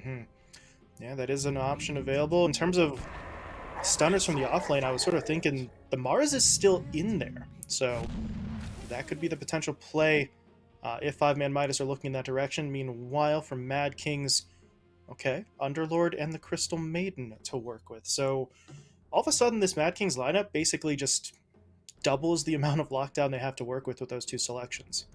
Hmm. Yeah, that is an option available. In terms of stunners from the off lane, I was sort of thinking the Mars is still in there. So that could be the potential play if 5ManMidas are looking in that direction. Meanwhile, from Mad Kings, okay, Underlord and the Crystal Maiden to work with. So all of a sudden, this Mad Kings lineup basically just doubles the amount of lockdown they have to work with those two selections.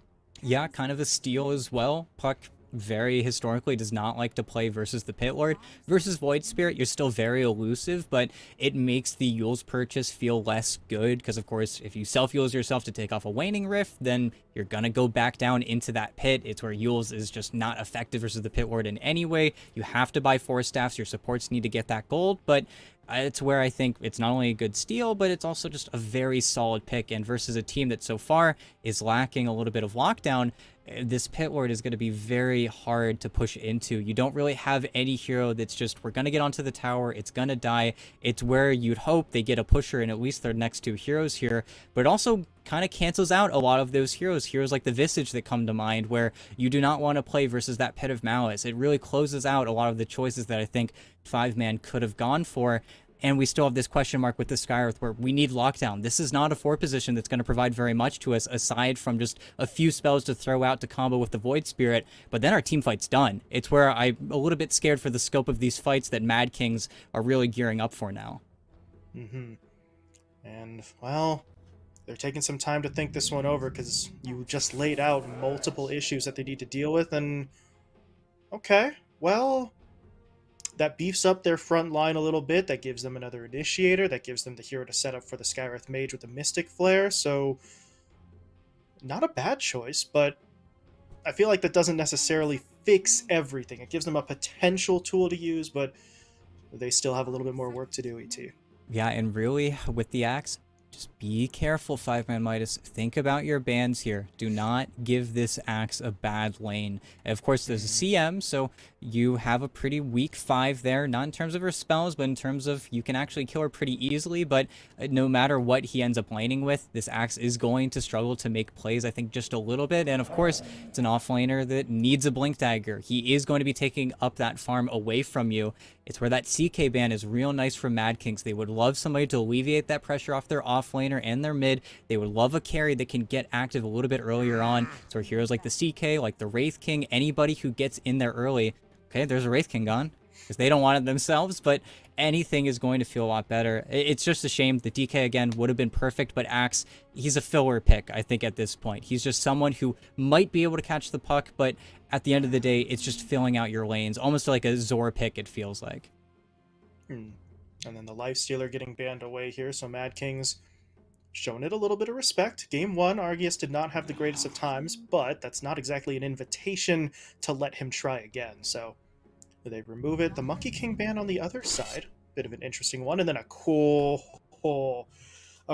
Yeah, kind of a steal as well. Puck very historically does not like to play versus the Pit Lord. Versus Void Spirit, you're still very elusive, but it makes the Yule's purchase feel less good because, of course, if you self-Yules yourself to take off a Waning Rift, then you're gonna go back down into that pit. It's where Yules is just not effective versus the Pit Lord in any way. You have to buy 4 staffs, your supports need to get that gold, but it's where I think it's not only a good steal, but it's also just a very solid pick. And versus a team that so far is lacking a little bit of lockdown, this Pit Lord is going to be very hard to push into. You don't really have any hero that's just, we're going to get onto the tower, it's going to die. It's where you'd hope they get a pusher in at least their next 2 heroes here, but it also kind of cancels out a lot of those heroes like the Visage that come to mind, where you do not want to play versus that Pit of Malice. It really closes out a lot of the choices that I think 5-man could have gone for. And we still have this question mark with the Skyrith where we need lockdown. This is not a 4 position that's going to provide very much to us aside from just a few spells to throw out to combo with the Void Spirit, but then our team fight's done. It's where I'm a little bit scared for the scope of these fights that Mad Kings are really gearing up for now. Hmm. And, well, they're taking some time to think this one over because you just laid out multiple issues that they need to deal with, and okay, well, that beefs up their front line a little bit. That gives them another initiator. That gives them the hero to set up for the Skyrith Mage with the Mystic Flare. So, not a bad choice, but I feel like that doesn't necessarily fix everything. It gives them a potential tool to use, but they still have a little bit more work to do, ET. Yeah, and really, with the axe, just be careful, 5-Man Midas. Think about your bans here. Do not give this axe a bad lane. And of course, there's a CM, so you have a pretty weak 5 there. Not in terms of her spells, but in terms of you can actually kill her pretty easily. But no matter what he ends up laning with, this axe is going to struggle to make plays, I think, just a little bit. And of course, it's an offlaner that needs a Blink Dagger. He is going to be taking up that farm away from you. It's where that CK ban is real nice for Mad Kings. They would love somebody to alleviate that pressure off their offlaner and their mid. They would love a carry that can get active a little bit earlier on. So heroes like the CK, like the Wraith King, anybody who gets in there early. Okay, there's a Wraith King gone because they don't want it themselves, but anything is going to feel a lot better. It's just a shame. The DK, again, would have been perfect, but Axe, he's a filler pick, I think, at this point. He's just someone who might be able to catch the puck, but at the end of the day, it's just filling out your lanes, almost like a Zor pick, it feels like. Hmm. And then the Lifestealer getting banned away here, so Mad Kings showing it a little bit of respect. Game 1, Argius did not have the greatest of times, but that's not exactly an invitation to let him try again, so they remove it. The Monkey King ban on the other side, bit of an interesting one, and then a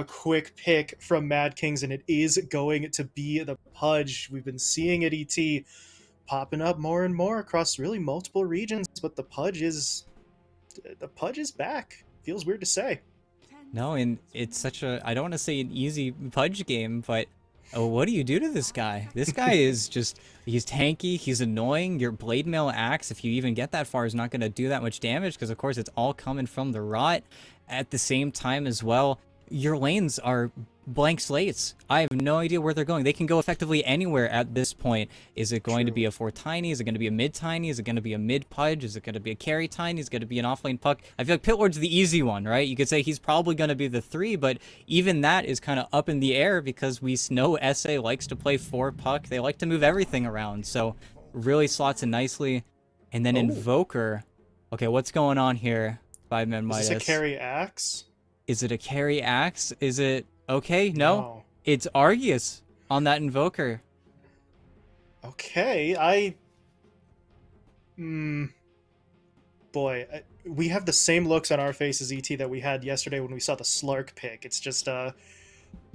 quick pick from Mad Kings, and it is going to be the Pudge. We've been seeing it, ET, popping up more and more across really multiple regions, but the Pudge is back. Feels weird to say. No, and it's such a, I don't want to say an easy Pudge game, but what do you do to this guy? This guy is just, he's tanky, he's annoying. Your Blade Mail Axe, if you even get that far, is not going to do that much damage because, of course, it's all coming from the rot. At the same time as well, your lanes are blank slates. I have no idea where they're going. They can go effectively anywhere at this point. Is it going to be True. a 4 tiny? Is it going to be a mid tiny? Is it going to be a mid Pudge? Is it going to be a carry tiny? Is it going to be an offlane puck? I feel like Pit Lord's the easy one, right? You could say he's probably going to be the 3, but even that is kind of up in the air because we know SA likes to play 4 puck. They like to move everything around, so really slots in nicely. And then Oh, Invoker. Okay, what's going on here? 5-Man is this a Midas. carry axe? Is it a carry axe? Is it okay? No, No. it's Argius on that Invoker. Okay, Hmm. Boy, we have the same looks on our faces, ET, that we had yesterday when we saw the Slark pick. It's just,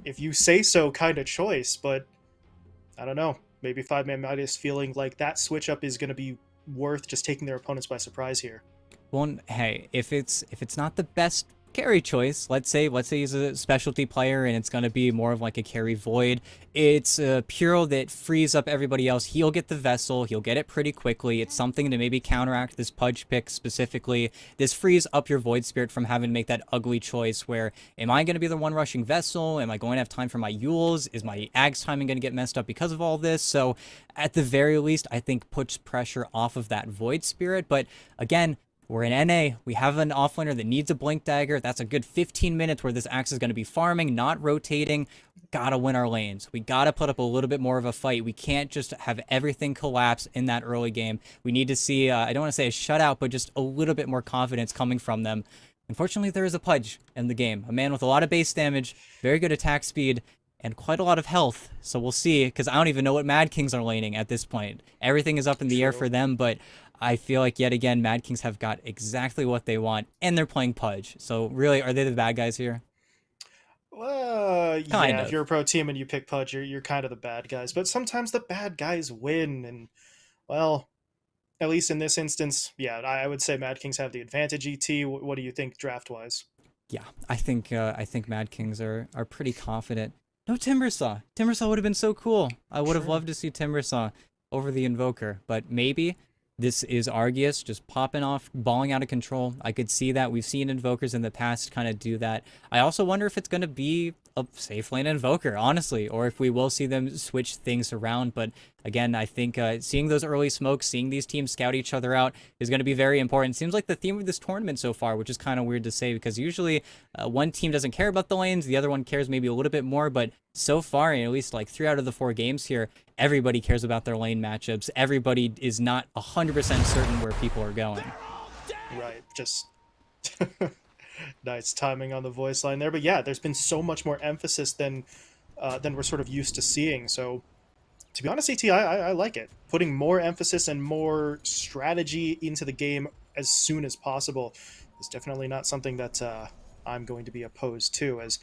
if you say so kind of choice, but I don't know. Maybe 5ManMidas feeling like that switch up is going to be worth just taking their opponents by surprise here. Well, hey, if it's not the best carry choice. Let's say he's a specialty player and it's going to be more of like a carry void. It's a Puro that frees up everybody else. He'll get the vessel. He'll get it pretty quickly. It's something to maybe counteract this Pudge pick specifically. This frees up your Void Spirit from having to make that ugly choice where, am I going to be the one rushing vessel? Am I going to have time for my Yules? Is my Ag's timing going to get messed up because of all this? So at the very least, I think puts pressure off of that Void Spirit. But again, we're in NA. We have an offlaner that needs a Blink Dagger. That's a good 15 minutes where this Axe is going to be farming, not rotating. Gotta win our lanes. We gotta put up a little bit more of a fight. We can't just have everything collapse in that early game. We need to see, I don't want to say a shutout, but just a little bit more confidence coming from them. Unfortunately, there is a Pudge in the game. A man with a lot of base damage, very good attack speed, and quite a lot of health. So we'll see, because I don't even know what Mad Kings are laning at this point. Everything is up in the air for them, but I feel like, yet again, Mad Kings have got exactly what they want, and they're playing Pudge. So really, are they the bad guys here? Yeah, if you're a pro team and you pick Pudge, you're kind of the bad guys. But sometimes the bad guys win, and, well, at least in this instance, yeah, I would say Mad Kings have the advantage, ET. What do you think draft-wise? Yeah, I think Mad Kings are pretty confident. No Timbersaw. Timbersaw would have been so cool. I would have loved to see Timbersaw over the Invoker, but maybe this is Arceus just popping off, balling out of control. I could see that. We've seen Invokers in the past kind of do that. I also wonder if it's going to be a safe lane Invoker, honestly, or if we will see them switch things around. But again, I think seeing those early smokes, seeing these teams scout each other out is going to be very important. Seems like the theme of this tournament so far, which is kind of weird to say because usually one team doesn't care about the lanes, the other one cares maybe a little bit more. But so far, at least like 3 out of the 4 games here, everybody cares about their lane matchups. Everybody is not 100% certain where people are going. Right, just nice timing on the voice line there. But yeah, there's been so much more emphasis than we're sort of used to seeing. So to be honest, AT, I like it. Putting more emphasis and more strategy into the game as soon as possible is definitely not something that I'm going to be opposed to, as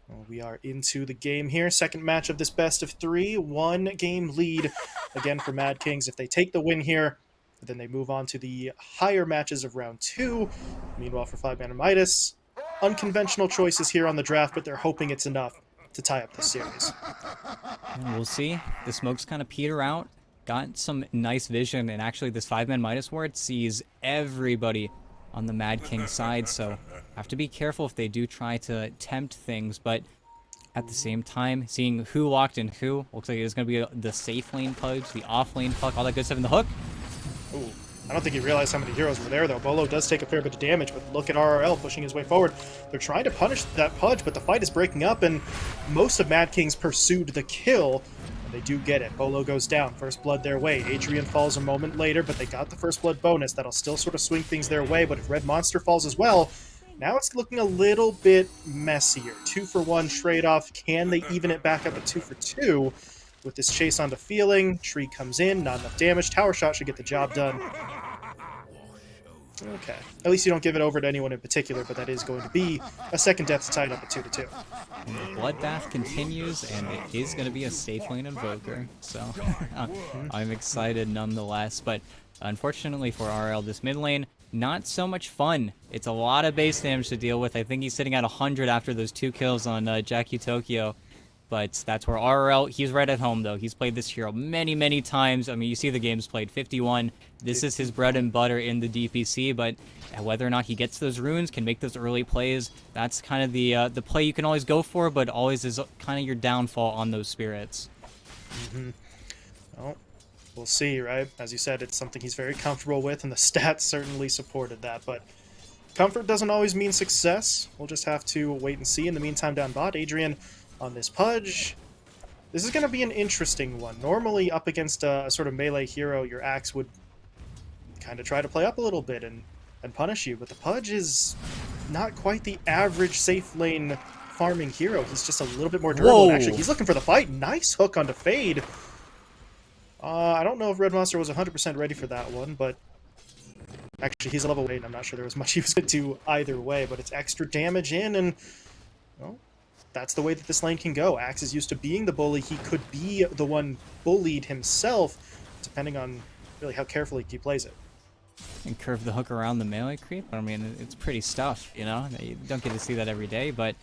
well, we are into the game here. Second match of this best of 3. 1 game lead again for Mad Kings. If they take the win here, then they move on to the higher matches of round 2. Meanwhile, for 5ManMidas, unconventional choices here on the draft, but they're hoping it's enough to tie up the series. And we'll see. The smokes kind of peter out. Got some nice vision, and actually this 5ManMidas ward sees everybody on the Mad King side, so have to be careful if they do try to tempt things, but at the same time, seeing who locked in who, looks like it's going to be the safe lane Pudge, the off lane Puck, all that good stuff in the hook. Ooh, I don't think he realized how many heroes were there, though. Bolo does take a fair bit of damage, but look at RRL pushing his way forward. They're trying to punish that Pudge, but the fight is breaking up, and most of Mad Kings pursued the kill. They do get it. Bolo goes down. First blood their way. Adrian falls a moment later, but they got the first blood bonus. That'll still sort of swing things their way, but if Red Monster falls as well, now it's looking a little bit messier. 2 for 1 trade-off. Can they even it back up at 2 for 2? With this chase onto Feeling, Tree comes in, not enough damage. Tower Shot should get the job done. Okay. At least you don't give it over to anyone in particular, but that is going to be a second death tied up at 2 to 2. And the bloodbath continues, and it is going to be a safe lane Invoker, so I'm excited nonetheless. But unfortunately for RL, this mid lane, not so much fun. It's a lot of base damage to deal with. I think he's sitting at 100 after those 2 kills on Jackie Tokyo. But that's where RRL, he's right at home, though. He's played this hero many, many times. I mean, you see the games played, 51. This is his bread and butter in the DPC, but whether or not he gets those runes, can make those early plays, that's kind of the play you can always go for, but always is kind of your downfall on those spirits. Well, we'll see, right? As you said, it's something he's very comfortable with, and the stats certainly supported that, but comfort doesn't always mean success. We'll just have to wait and see. In the meantime, down bot, Adrian on this Pudge. This is going to be an interesting one. Normally, up against a sort of melee hero, your Axe would kind of try to play up a little bit and punish you, but the Pudge is not quite the average safe lane farming hero. He's just a little bit more durable. And actually, he's looking for the fight. Nice hook onto Fade. I don't know if Red Monster was 100% ready for that one, but actually, he's a level 8, and I'm not sure there was much he was going to do either way, but it's extra damage in, and well, that's the way that this lane can go. Axe is used to being the bully. He could be the one bullied himself, depending on really how carefully he plays it. And curve the hook around the melee creep. I mean, it's pretty stuff, you know? You don't get to see that every day, but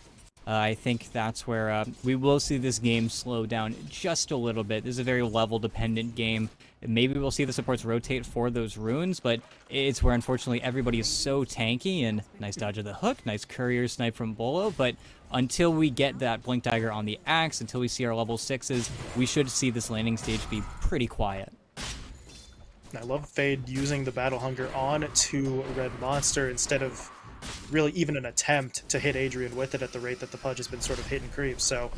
I think that's where we will see this game slow down just a little bit. This is a very level-dependent game. Maybe we'll see the supports rotate for those runes, but it's where, unfortunately, everybody is so tanky, and nice dodge of the hook, nice courier snipe from Bolo, but until we get that Blink Dagger on the axe, until we see our level 6s, we should see this landing stage be pretty quiet. I love Fade using the Battle Hunger on to Red Monster instead of really even an attempt to hit Adrian with it at the rate that the Pudge has been sort of hitting creeps. So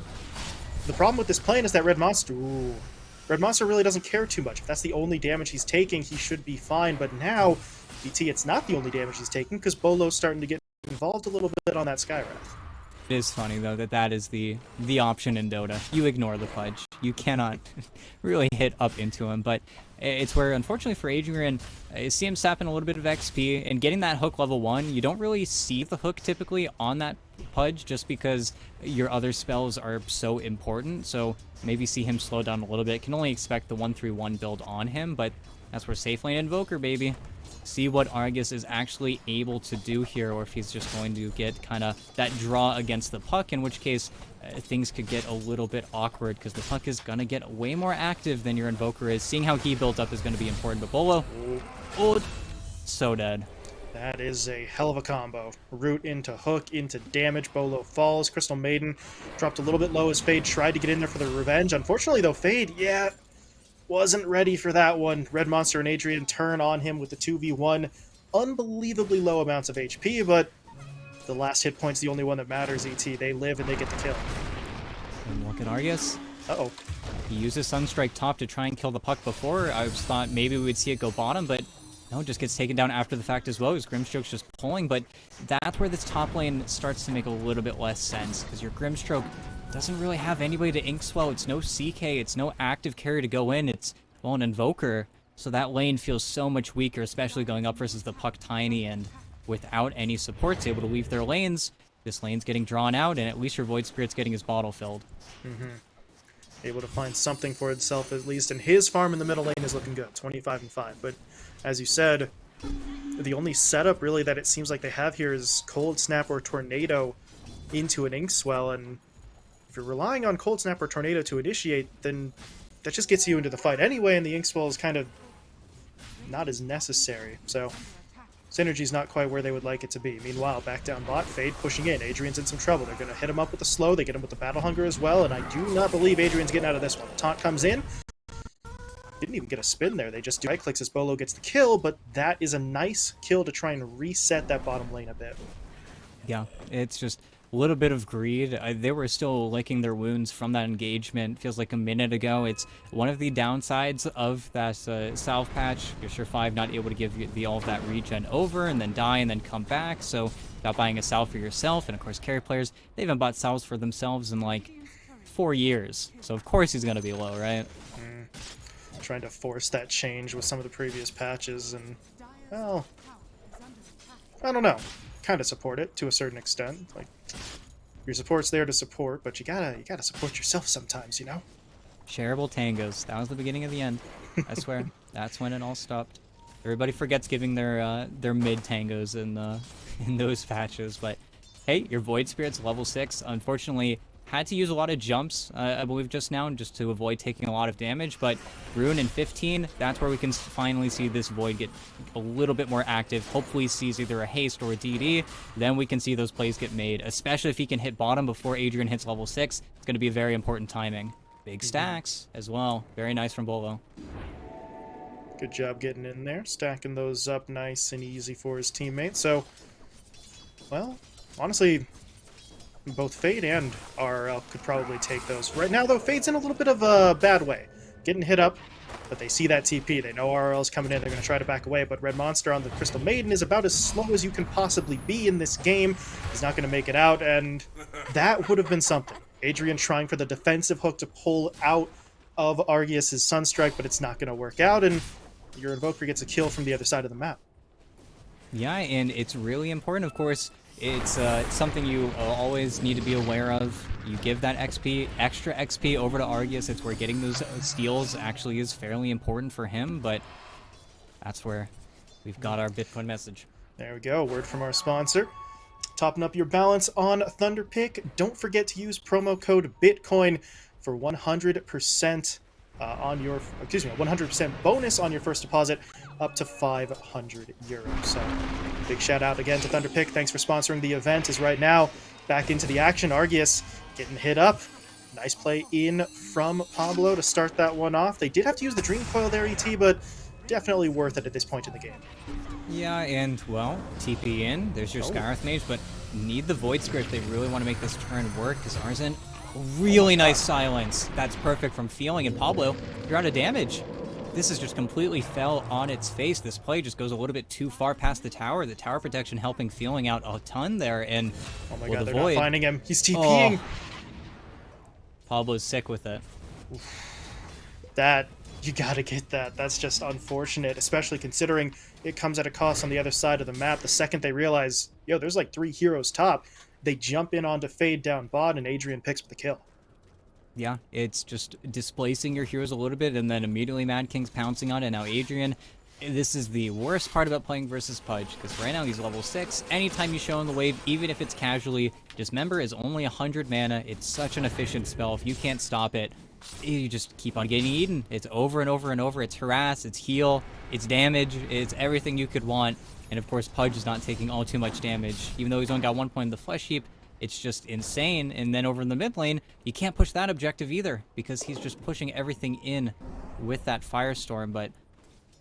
the problem with this plane is that Red Monster really doesn't care too much. If that's the only damage he's taking, he should be fine. But now, BT, it's not the only damage he's taking because Bolo's starting to get involved a little bit on that Skywrath. It is funny, though, that is the option in Dota. You ignore the Pudge. You cannot really hit up into him, but it's where, unfortunately for Adrian, you see him sapping a little bit of XP, and getting that hook level 1, you don't really see the hook typically on that Pudge just because your other spells are so important, so maybe see him slow down a little bit. Can only expect the 1-3-1 build on him, but that's where safe lane Invoker, baby. See what Argus is actually able to do here, or if he's just going to get kind of that draw against the puck, in which case things could get a little bit awkward because the puck is going to get way more active than your Invoker is. Seeing how he built up is going to be important, but Bolo, oh, so dead. That is a hell of a combo. Root into hook, into damage. Bolo falls. Crystal Maiden dropped a little bit low as Fade tried to get in there for the revenge. Unfortunately, though, Fade, yeah, wasn't ready for that one. Red Monster and Adrian turn on him with the 2v1. Unbelievably low amounts of HP, but the last hit point's the only one that matters, ET. They live and they get the kill. And look at Argus. Uh-oh. He uses Sunstrike top to try and kill the puck before. I thought maybe we would see it go bottom, but no, it just gets taken down after the fact as well. His Grimstroke's just pulling, but that's where this top lane starts to make a little bit less sense, because your Grimstroke doesn't really have anybody to Inkswell. It's no CK, it's no active carry to go in. It's, well, an Invoker. So that lane feels so much weaker, especially going up versus the puck tiny, and without any supports able to leave their lanes, this lane's getting drawn out, and at least your Void Spirit's getting his bottle filled. Able to find something for itself at least, and his farm in the middle lane is looking good, 25-5. But as you said, the only setup really that it seems like they have here is Cold Snap or Tornado into an Inkswell, and if you're relying on Cold Snap or Tornado to initiate, then that just gets you into the fight anyway, and the Inkswell is kind of not as necessary. So synergy's not quite where they would like it to be. Meanwhile, back down bot, Fade pushing in. Adrian's in some trouble. They're going to hit him up with the slow. They get him with the Battle Hunger as well, and I do not believe Adrian's getting out of this one. Taunt comes in. Didn't even get a spin there. They just do right clicks as Bolo gets the kill, but that is a nice kill to try and reset that bottom lane a bit. Yeah, it's just a little bit of greed. They were still licking their wounds from that engagement. Feels like a minute ago. It's one of the downsides of that salve patch. You're sure 5 not able to give you all of that regen over and then die and then come back. So without buying a salve for yourself, and of course carry players, they haven't bought salves for themselves in like 4 years. So of course he's gonna be low, right? Trying to force that change with some of the previous patches, and well, I don't know. Kind of support it to a certain extent. Like, your support's there to support, but you gotta support yourself sometimes, you know? Shareable tangos. That was the beginning of the end. I swear. That's when it all stopped. Everybody forgets giving their mid tangos in those patches, but hey, your Void Spirit's level 6. Unfortunately, had to use a lot of jumps, I believe, just now, just to avoid taking a lot of damage, but Rune in 15, that's where we can finally see this Void get a little bit more active. Hopefully sees either a haste or a DD, then we can see those plays get made, especially if he can hit bottom before Adrian hits level 6. It's going to be very important timing. Big stacks as well. Very nice from Bolo. Good job getting in there, stacking those up nice and easy for his teammates. So, well, honestly, both Fade and RL could probably take those. Right now, though, Fade's in a little bit of a bad way. Getting hit up, but they see that TP. They know RL's coming in. They're going to try to back away, but Red Monster on the Crystal Maiden is about as slow as you can possibly be in this game. He's not going to make it out, and that would have been something. Adrian trying for the defensive hook to pull out of Argus' Sunstrike, but it's not going to work out, and your Invoker gets a kill from the other side of the map. Yeah, and it's really important, of course. It's something you always need to be aware of. You give that XP, extra XP over to Argus. It's where getting those steals actually is fairly important for him, but that's where We've got our Bitcoin message. There we go. Word from our sponsor. Topping up your balance on Thunderpick. Don't forget to use promo code Bitcoin for 100% on your, 100% bonus on your first deposit up to 500 euros. So big shout out again to Thunderpick. Thanks for sponsoring the event. As right now, back into the action. Argius getting hit up. Nice play in from Pablo to start that one off. They did have to use the Dream Coil there, ET, but definitely worth it at this point in the game. Yeah, and, well, TP in. There's your Skyreth Mage, but need the Void Spirit if they really want to make this turn work, because Arzen, really nice silence. That's perfect from Feeling, and Pablo, you're out of damage. This is just completely fell on its face. This play just goes a little bit too far past the tower. The tower protection helping Feeling out a ton there, and oh my god, they're not finding him. He's TPing. Oh. Pablo's sick with it. That, you gotta get that. That's just unfortunate, especially considering it comes at a cost on the other side of the map. The second they realize, yo, there's like 3 heroes top, they jump in onto Fade down bot, and Adrian picks up the kill. Yeah, it's just displacing your heroes a little bit, and then immediately Mad King's pouncing on it. Now Adrian, this is the worst part about playing versus Pudge, because right now he's level 6. Anytime you show him the wave, even if it's casually, Dismember is only 100 mana. It's such an efficient spell. If you can't stop it, you just keep on getting eaten. It's over and over and over. It's harass, it's heal, it's damage, it's everything you could want. And of course, Pudge is not taking all too much damage. Even though he's only got 1 point in the flesh heap, it's just insane. And then over in the mid lane, you can't push that objective either, because he's just pushing everything in with that Firestorm. But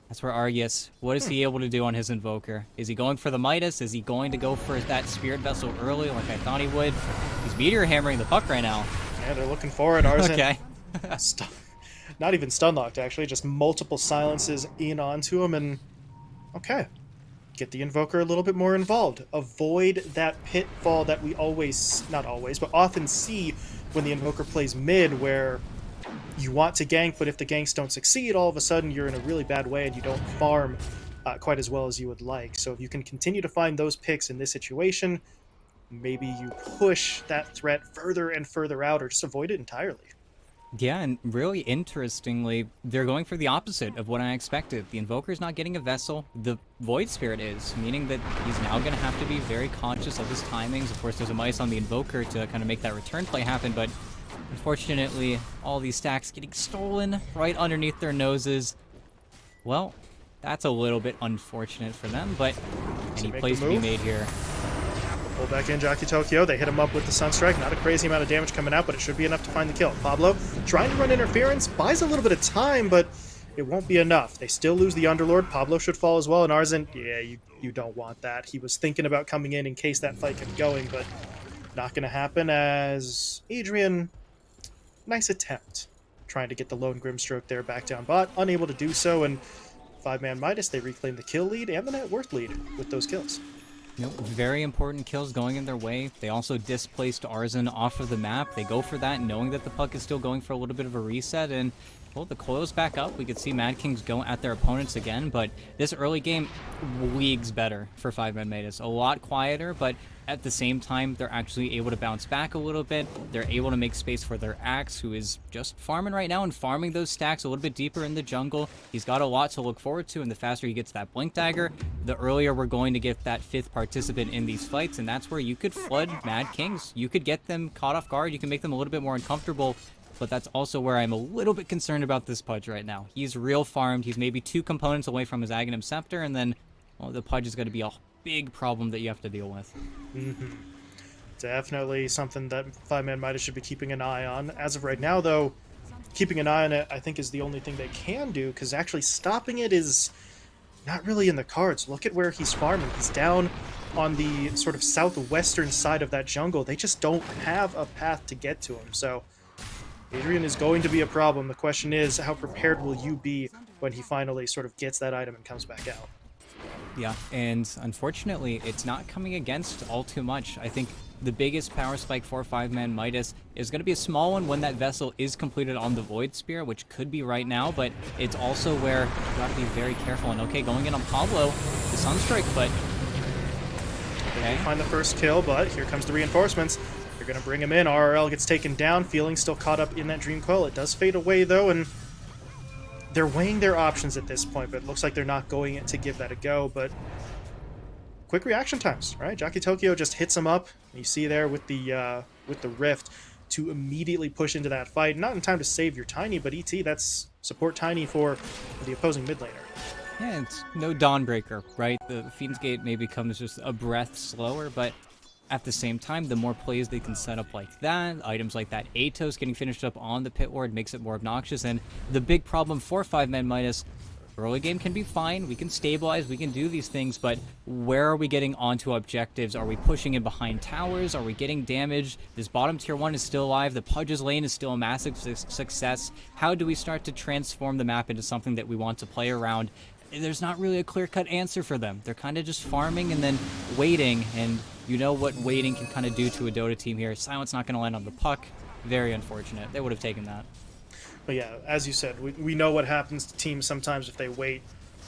that's where Argius, what is he able to do on his Invoker? Is he going for the Midas? Is he going to go for that Spirit Vessel early like I thought he would? He's Meteor hammering the puck right now. Yeah, they're looking for it. Arzen, okay. Not even stun locked, actually. Just multiple silences in onto him, and okay. Get the Invoker a little bit more involved. Avoid that pitfall that we always, not always, but often see when the Invoker plays mid, where you want to gank, but if the ganks don't succeed, all of a sudden you're in a really bad way and you don't farm quite as well as you would like. So if you can continue to find those picks in this situation, maybe you push that threat further and further out, or just avoid it entirely. Yeah, and really interestingly, they're going for the opposite of what I expected. The Invoker's not getting a Vessel, the Void Spirit is, meaning that he's now going to have to be very conscious of his timings. Of course, there's a Mice on the Invoker to kind of make that return play happen, but unfortunately, all these stacks getting stolen right underneath their noses. Well, that's a little bit unfortunate for them, but any plays to be made here. Pull back in Jockey Tokyo. They hit him up with the Sunstrike. Not a crazy amount of damage coming out, but it should be enough to find the kill. Pablo trying to run interference. Buys a little bit of time, but it won't be enough. They still lose the Underlord. Pablo should fall as well. And Arzen, yeah, you don't want that. He was thinking about coming in case that fight kept going, but not going to happen as Adrian, nice attempt. Trying to get the lone Grimstroke there back down bot. Unable to do so, and 5ManMidas, they reclaim the kill lead and the net worth lead with those kills. Nope, very important kills going in their way. They also displaced Arzen off of the map. They go for that knowing that the puck is still going for a little bit of a reset, and well, the coil's back up. We could see Mad Kings go at their opponents again, but this early game, leagues better for 5ManMidas. A lot quieter, but at the same time, they're actually able to bounce back a little bit. They're able to make space for their Axe, who is just farming right now and farming those stacks a little bit deeper in the jungle. He's got a lot to look forward to, and the faster he gets that Blink Dagger, the earlier we're going to get that 5th participant in these fights, and that's where you could flood Mad Kings. You could get them caught off guard. You can make them a little bit more uncomfortable, but that's also where I'm a little bit concerned about this Pudge right now. He's real farmed. He's maybe 2 components away from his Aghanim Scepter, and then, well, the Pudge is going to be a big problem that you have to deal with. Definitely something that 5ManMidas should be keeping an eye on. As of right now, though, keeping an eye on it, I think, is the only thing they can do, because actually stopping it is not really in the cards. Look at where he's farming. He's down on the sort of southwestern side of that jungle. They just don't have a path to get to him. So Adrian is going to be a problem. The question is, how prepared will you be when he finally sort of gets that item and comes back out? Yeah, and unfortunately, it's not coming against all too much. I think the biggest power spike for 5ManMidas is going to be a small one when that Vessel is completed on the Void Spear, which could be right now, but it's also where you got to be very careful. And okay, going in on Pablo, the Sunstrike, but okay. They find the first kill, but here comes the reinforcements. They're going to bring him in. RRL gets taken down. Feeling still caught up in that Dream Coil. It does fade away, though, and they're weighing their options at this point, but it looks like they're not going to give that a go. But quick reaction times, right? Jockey Tokyo just hits him up. You see there with the rift to immediately push into that fight. Not in time to save your Tiny, but ET, that's support Tiny for the opposing mid laner. Yeah, it's no Dawnbreaker, right? The Fiend's Gate maybe comes just a breath slower, but at the same time, the more plays they can set up like that, items like that Atos getting finished up on the pit ward makes it more obnoxious. And the big problem for 5ManMidas, early game can be fine, we can stabilize, we can do these things, but where are we getting onto objectives? Are we pushing in behind towers? Are we getting damaged? This bottom tier 1 is still alive, the Pudge's lane is still a massive success. How do we start to transform the map into something that we want to play around? There's not really a clear-cut answer for them. They're kind of just farming and then waiting, and you know what waiting can kind of do to a Dota team here. Silent's not going to land on the puck. Very unfortunate. They would have taken that. But yeah, as you said, we know what happens to teams sometimes if they wait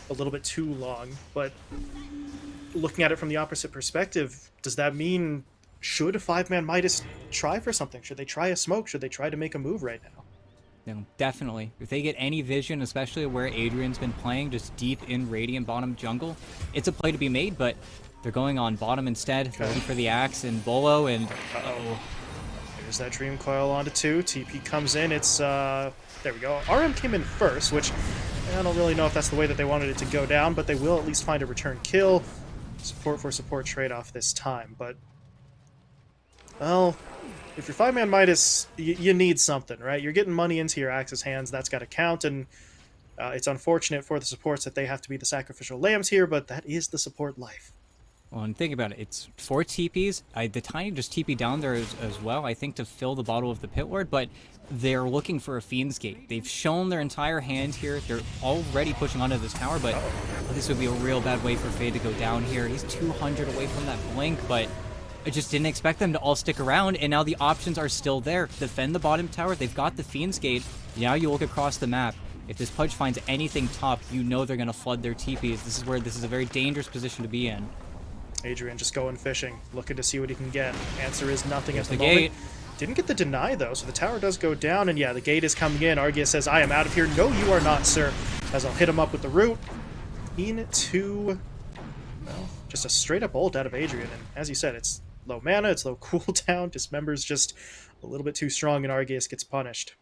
a little bit too long. But looking at it from the opposite perspective, does that mean should 5ManMidas try for something? Should they try a smoke? Should they try to make a move right now? No, definitely. If they get any vision, especially where Adrian's been playing, just deep in Radiant bottom jungle, it's a play to be made, but they're going on bottom instead. They're looking for the axe and Bolo, and uh-oh. There's that Dream Coil onto 2. TP comes in. It's, there we go. RM came in first, which I don't really know if that's the way that they wanted it to go down, but they will at least find a return kill. Support for support trade-off this time, but, well, if you're 5ManMidas, you need something, right? You're getting money into your Axe's hands. That's got to count, and it's unfortunate for the supports that they have to be the sacrificial lambs here, but that is the support life. Well, and think about it. It's 4 TPs. The Tiny just TP down there as well, I think, to fill the bottle of the Pit Lord, but they're looking for a Fiend's Gate. They've shown their entire hand here. They're already pushing onto this tower, but this would be a real bad way for Fade to go down here. He's 200 away from that blink, but I just didn't expect them to all stick around, and now the options are still there. Defend the bottom tower. They've got the Fiend's Gate. Now you look across the map. If this Pudge finds anything top, you know they're going to flood their TPs. This is a very dangerous position to be in. Adrian just going fishing, looking to see what he can get. Answer is nothing There's at the the moment. gate. Didn't get the deny, though, so the tower does go down, and yeah, the gate is coming in. Argia says, I am out of here. No, you are not, sir, as I'll hit him up with the root. Into, well, just a straight-up ult out of Adrian, and as you said, it's low mana, it's low cooldown. Dismember's just a little bit too strong, and Argeus gets punished.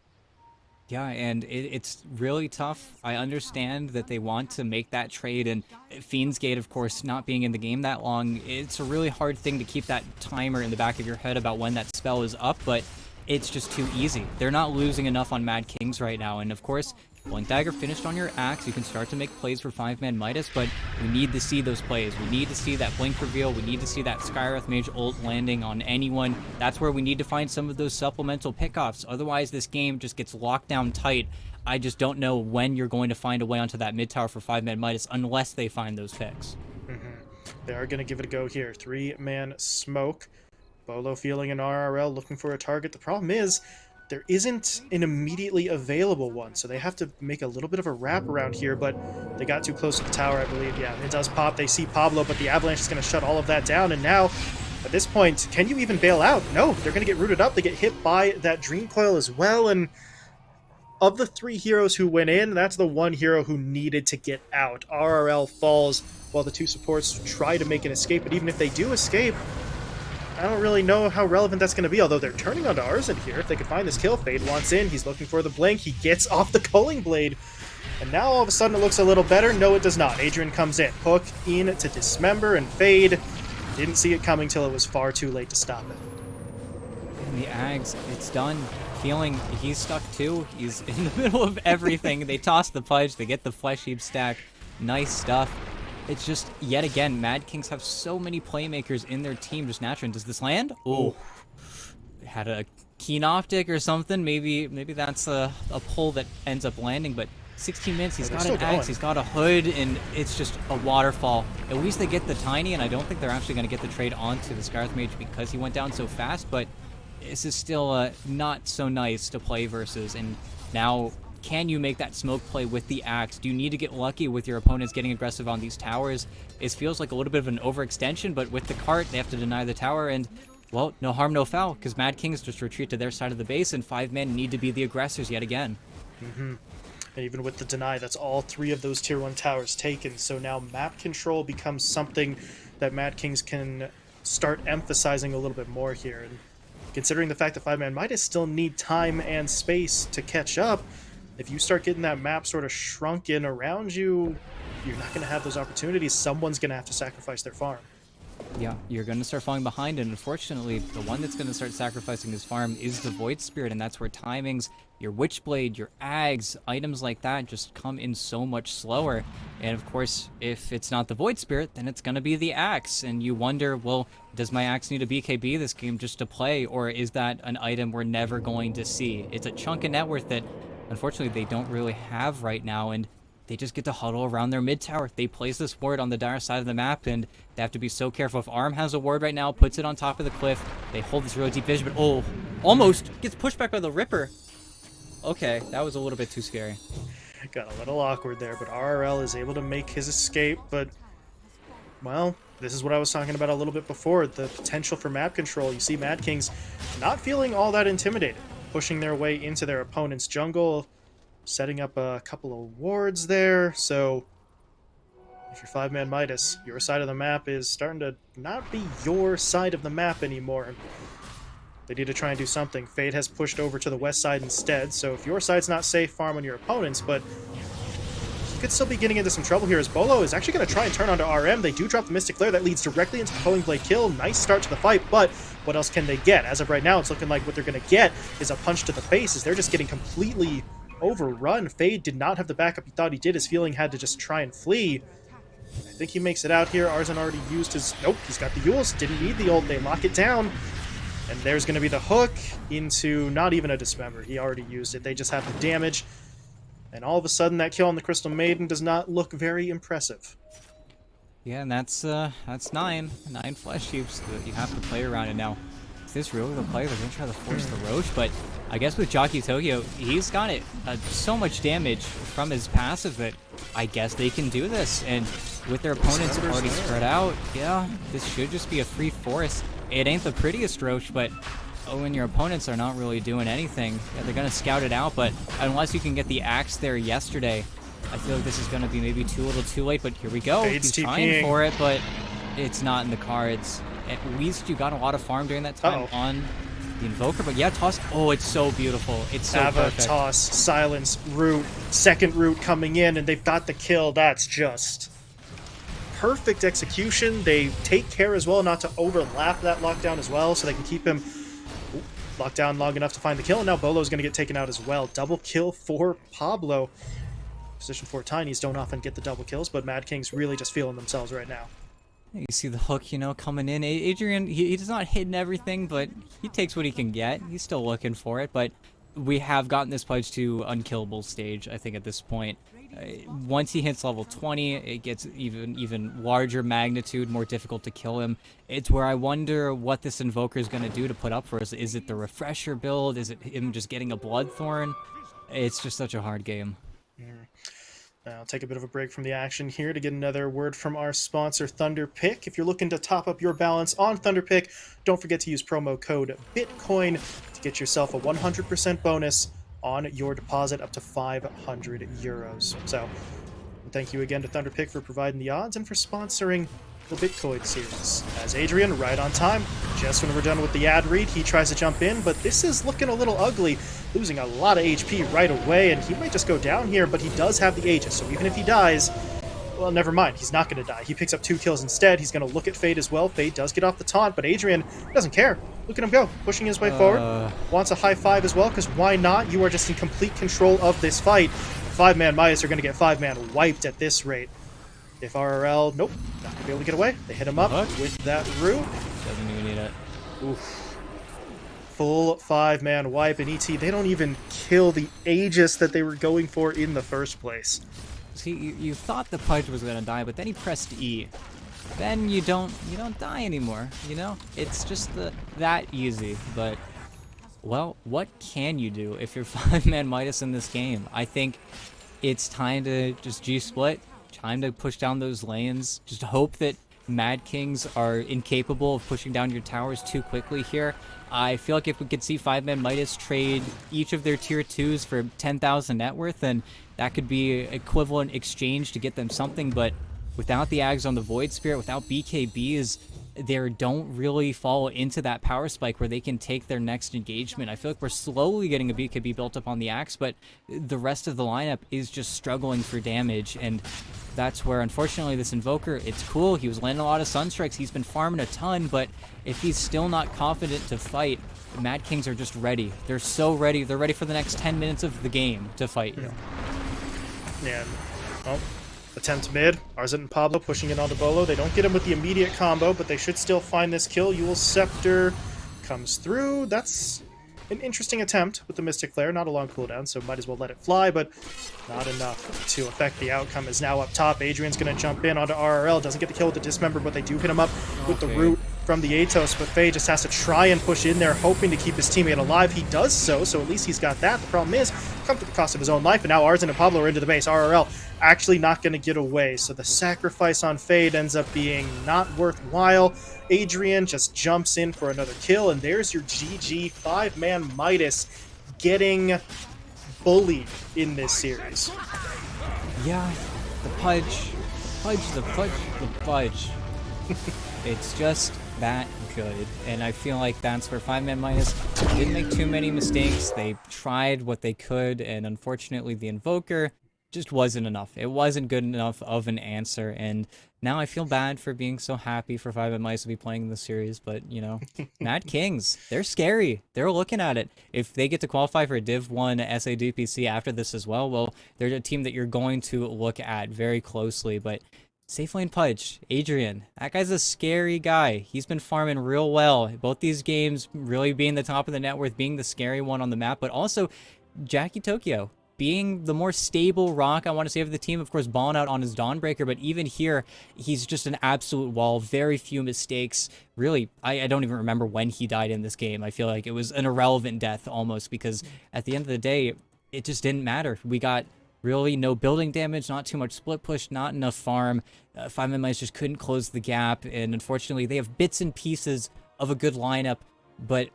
Yeah, and it's really tough. I understand that they want to make that trade, and Fiend's Gate, of course, not being in the game that long, it's a really hard thing to keep that timer in the back of your head about when that spell is up, but it's just too easy. They're not losing enough on Mad Kings right now, and of course, Blink Dagger finished on your axe. You can start to make plays for 5ManMidas, but we need to see those plays. We need to see that Blink reveal. We need to see that Skywrath Mage ult landing on anyone. That's where we need to find some of those supplemental pickoffs. Otherwise, this game just gets locked down tight. I just don't know when you're going to find a way onto that mid tower for 5ManMidas unless they find those picks. They are going to give it a go here. 3-man smoke. Bolo feeling an RRL, looking for a target. The problem is, there isn't an immediately available one, so they have to make a little bit of a wrap around here, but they got too close to the tower, I believe. Yeah, it does pop. They see Pablo, but the Avalanche is going to shut all of that down, and now, at this point, can you even bail out? No, they're going to get rooted up. They get hit by that Dream Coil as well, and of the 3 heroes who went in, that's the one hero who needed to get out. RRL falls while the 2 supports try to make an escape, but even if they do escape, I don't really know how relevant that's going to be, although they're turning onto Arzin here. If they could find this kill, Fade wants in. He's looking for the blink. He gets off the Culling Blade. And now all of a sudden it looks a little better. No, it does not. Adrian comes in. Hook in to Dismember, and Fade didn't see it coming till it was far too late to stop it. And the Ags, it's done. Feeling he's stuck too. He's in the middle of everything. They toss the Pudge. They get the Flesh Heap stack. Nice stuff. It's just, yet again, Mad Kings have so many playmakers in their team just naturally. Does this land? Oh, had a keen optic or something. Maybe that's a pull that ends up landing, but 16 minutes, he's got an axe, he's got a hood, and it's just a waterfall. At least they get the Tiny, and I don't think they're actually going to get the trade onto the Skywrath Mage because he went down so fast, but this is still not so nice to play versus, and now can you make that smoke play with the axe? Do you need to get lucky with your opponents getting aggressive on these towers? It feels like a little bit of an overextension, but with the cart, they have to deny the tower, and, well, no harm, no foul, because Mad Kings just retreat to their side of the base, and 5 men need to be the aggressors yet again. And even with the deny, that's all 3 of those tier 1 towers taken. So now map control becomes something that Mad Kings can start emphasizing a little bit more here. And considering the fact that 5ManMidas still need time and space to catch up, if you start getting that map sort of shrunken around you, you're not going to have those opportunities. Someone's going to have to sacrifice their farm. Yeah, you're going to start falling behind, and unfortunately, the one that's going to start sacrificing his farm is the Void Spirit, and that's where timings, your Witchblade, your Ags, items like that just come in so much slower. And of course, if it's not the Void Spirit, then it's going to be the Axe, and you wonder, well, does my Axe need a BKB this game just to play, or is that an item we're never going to see? It's a chunk of net worth that, unfortunately, they don't really have right now, and they just get to huddle around their mid tower. They place this ward on the dire side of the map, and they have to be so careful. If Arm has a ward right now, puts it on top of the cliff, they hold this really deep vision, but oh, almost gets pushed back by the Ripper. Okay, that was a little bit too scary. Got a little awkward there, but RRL is able to make his escape, but, well, this is what I was talking about a little bit before, the potential for map control. You see Mad Kings not feeling all that intimidated, pushing their way into their opponent's jungle, setting up a couple of wards there. So if you're 5ManMidas, your side of the map is starting to not be your side of the map anymore. They need to try and do something. Fade has pushed over to the west side instead, so if your side's not safe, farm on your opponents, but you could still be getting into some trouble here as Bolo is actually going to try and turn onto RM. They do drop the Mystic Flare. That leads directly into the Culling Blade kill. Nice start to the fight, but what else can they get? As of right now, it's looking like what they're going to get is a punch to the face, as they're just getting completely overrun. Fade did not have the backup he thought he did. His feeling had to just try and flee. I think he makes it out here. Arzan already used his... Nope, he's got the Yules. Didn't need the ult. They lock it down. And there's going to be the hook into not even a Dismember. He already used it. They just have the damage. And all of a sudden, that kill on the Crystal Maiden does not look very impressive. Yeah, and that's 9 flesh cubes that you have to play around. And now, is this really the play? They're going to try to force the Roach, but I guess with Jockey Tokyo, he's got it so much damage from his passive that I guess they can do this. And with their opponents already spread out, yeah, this should just be a free forest. It ain't the prettiest Roach, but when your opponents are not really doing anything, yeah, they're going to scout it out. But unless you can get the Axe there yesterday, I feel like this is going to be maybe a little too late. But here we go. Fade's He's trying for it, but it's not in the cards. At least you got a lot of farm during that time on the Invoker. But yeah, Toss. Oh, it's so beautiful. It's so perfect. Toss, Silence, Root, second Root coming in, and they've got the kill. That's just perfect execution. They take care as well not to overlap that lockdown as well, so they can keep him locked down long enough to find the kill. And now Bolo's going to get taken out as well. Double kill for Pablo. Position 4 Tinies don't often get the double kills, but Mad King's really just feeling themselves right now. You see the hook, you know, coming in. Adrian, he's not hitting everything, but he takes what he can get. He's still looking for it, but we have gotten this pledge to unkillable stage, I think, at this point. Once he hits level 20, it gets even larger magnitude, more difficult to kill him. It's where I wonder what this Invoker is going to do to put up for us. Is it the Refresher build? Is it him just getting a Bloodthorn? It's just such a hard game. I'll take a bit of a break from the action here to get another word from our sponsor, Thunderpick. If you're looking to top up your balance on Thunderpick, don't forget to use promo code BITCOIN to get yourself a 100% bonus on your deposit up to 500 euros. So, thank you again to Thunderpick for providing the odds and for sponsoring the Bitcoin series. As Adrian, right on time, just when we're done with the ad read, he tries to jump in, but this is looking a little ugly, losing a lot of HP right away, and he might just go down here, but he does have the Aegis, so even if he dies, well, never mind, he's not going to die. He picks up 2 kills instead. He's going to look at Fade as well. Fade does get off the taunt, but Adrian doesn't care. Look at him go, pushing his way forward. Wants a high 5 as well, because why not? You are just in complete control of this fight. 5ManMidas are going to get 5-man wiped at this rate. If RRL, nope, not going to be able to get away. They hit him up with that root. Doesn't even need it. Oof. Full 5-man wipe, and ET, they don't even kill the Aegis that they were going for in the first place. See, you thought the Pudge was gonna die, but then he pressed E. Then you don't die anymore, you know? It's just that easy, but, well, what can you do if you're 5ManMidas in this game? I think it's time to just G-split, time to push down those lanes, just hope that Mad Kings are incapable of pushing down your towers too quickly here. I feel like if we could see 5ManMidas trade each of their tier 2s for 10,000 net worth, then that could be equivalent exchange to get them something, but without the Ags on the Void Spirit, without BKBs, they don't really fall into that power spike where they can take their next engagement. I feel like we're slowly getting a BKB built up on the Axe, but the rest of the lineup is just struggling for damage, and that's where, unfortunately, this Invoker, it's cool. He was landing a lot of Sunstrikes. He's been farming a ton, but if he's still not confident to fight, Mad Kings are just ready. They're so ready. They're ready for the next 10 minutes of the game to fight you. And, well, attempt mid. Arzit and Pablo pushing it onto Bolo. They don't get him with the immediate combo, but they should still find this kill. Eul's Scepter comes through. That's an interesting attempt with the Mystic Flare. Not a long cooldown, so might as well let it fly, but not enough to affect the outcome. Is now up top. Adrian's going to jump in onto RRL. Doesn't get the kill with the Dismember, but they do hit him up with the root from the Atos, but Faye just has to try and push in there, hoping to keep his teammate alive. He does so at least he's got that. The problem is, comes at the cost of his own life, and now Arzin and Pablo are into the base. RRL actually not going to get away, so the sacrifice on Fade ends up being not worthwhile. Adrian just jumps in for another kill, and there's your GG. 5ManMidas getting bullied in this series. Yeah, the Pudge. It's just that good, and I feel like that's where 5ManMidas didn't make too many mistakes. They tried what they could, and unfortunately the Invoker just wasn't enough. It wasn't good enough of an answer, and now I feel bad for being so happy for 5ManMidas to be playing in the series, but, you know, Mad Kings, they're scary. They're looking at it. If they get to qualify for Div 1 SADPC after this as well, well, they're a team that you're going to look at very closely, but Safe Lane Pudge, Adrian, that guy's a scary guy. He's been farming real well. Both these games really being the top of the net worth, being the scary one on the map, but also Jackie Tokyo being the more stable rock, I want to say, of the team. Of course, balling out on his Dawnbreaker, but even here, he's just an absolute wall. Very few mistakes. Really, I don't even remember when he died in this game. I feel like it was an irrelevant death almost, because at the end of the day, it just didn't matter. We got really no building damage, not too much split push, not enough farm. 5ManMidas just couldn't close the gap, and unfortunately, they have bits and pieces of a good lineup, but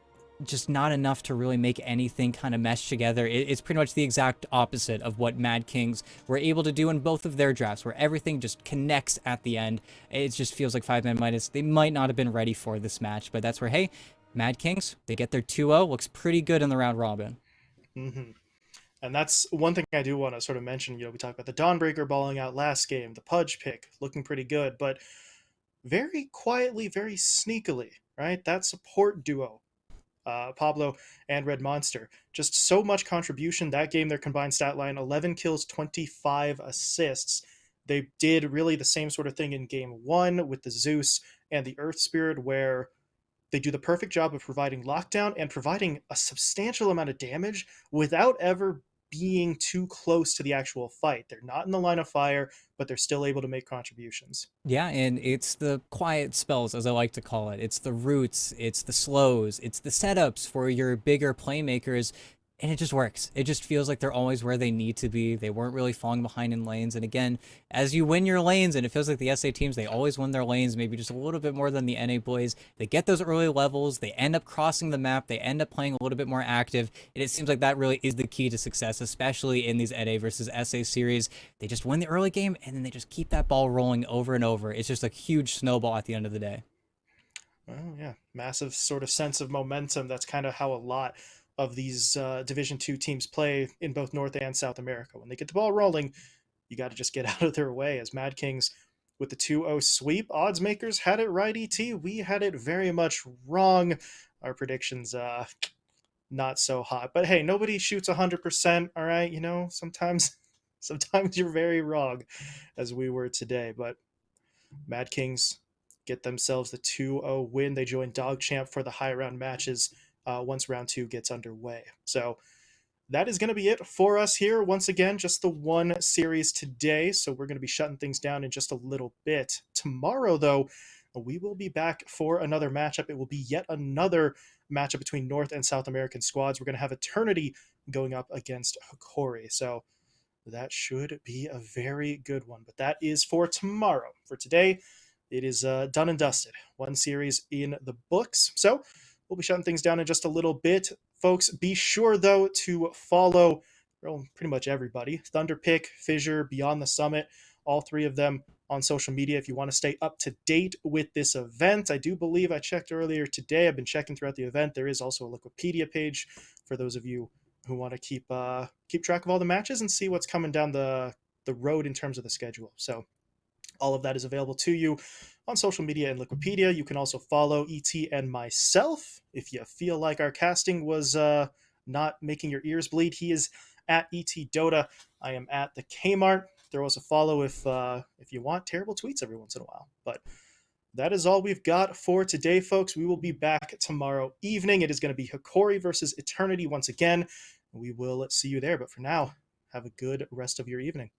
just not enough to really make anything kind of mesh together. It's pretty much the exact opposite of what Mad Kings were able to do in both of their drafts, where everything just connects at the end. It just feels like 5ManMidas, they might not have been ready for this match, but that's where, hey, Mad Kings, they get their 2-0, looks pretty good in the round robin. And that's one thing I do want to sort of mention. You know, we talked about the Dawnbreaker balling out last game, the Pudge pick looking pretty good, but very quietly, very sneakily, right? That support duo, Pablo and Red Monster, just so much contribution. That game, their combined stat line, 11 kills, 25 assists. They did really the same sort of thing in game one with the Zeus and the Earth Spirit, where they do the perfect job of providing lockdown and providing a substantial amount of damage without ever being too close to the actual fight. They're not in the line of fire, but they're still able to make contributions. Yeah, and it's the quiet spells, as I like to call it. It's the roots, it's the slows, it's the setups for your bigger playmakers, and it just works. It just feels like they're always where they need to be. They weren't really falling behind in lanes, and again, as you win your lanes, and it feels like the SA teams, they always win their lanes, maybe just a little bit more than the NA boys. They get those early levels, they end up crossing the map, they end up playing a little bit more active, and it seems like that really is the key to success, especially in these NA versus SA series. They just win the early game, and then they just keep that ball rolling over and over. It's just a huge snowball at the end of the day. Oh yeah, massive sort of sense of momentum. That's kind of how a lot of these Division Two teams play in both North and South America. When they get the ball rolling, you got to just get out of their way. As Mad Kings with the 2-0 sweep, odds makers had it right. Et, we had it very much wrong. Our predictions not so hot, but hey, nobody shoots 100%. All right, you know, sometimes you're very wrong, as we were today. But Mad Kings get themselves the 2-0 win. They join Dog Champ for the high round matches once round two gets underway. So that is going to be it for us here. Once again, just the one series today. So we're going to be shutting things down in just a little bit. Tomorrow, though, we will be back for another matchup. It will be yet another matchup between North and South American squads. We're going to have Eternity going up against Hikori. So that should be a very good one. But that is for tomorrow. For today, it is done and dusted. One series in the books. So we'll be shutting things down in just a little bit. Folks, be sure, though, to follow pretty much everybody: Thunderpick, Fissure, Beyond the Summit, all three of them on social media if you want to stay up to date with this event. I do believe I checked earlier today. I've been checking throughout the event. There is also a Wikipedia page for those of you who want to keep track of all the matches and see what's coming down the road in terms of the schedule. So all of that is available to you on social media and Wikipedia. You can also follow ET and myself if you feel like our casting was not making your ears bleed. He is at ET Dota. I am at the Kmart. Throw us a follow if you want terrible tweets every once in a while. But that is all we've got for today, folks. We will be back tomorrow evening. It is going to be Hikori versus Eternity once again. We will see you there. But for now, have a good rest of your evening.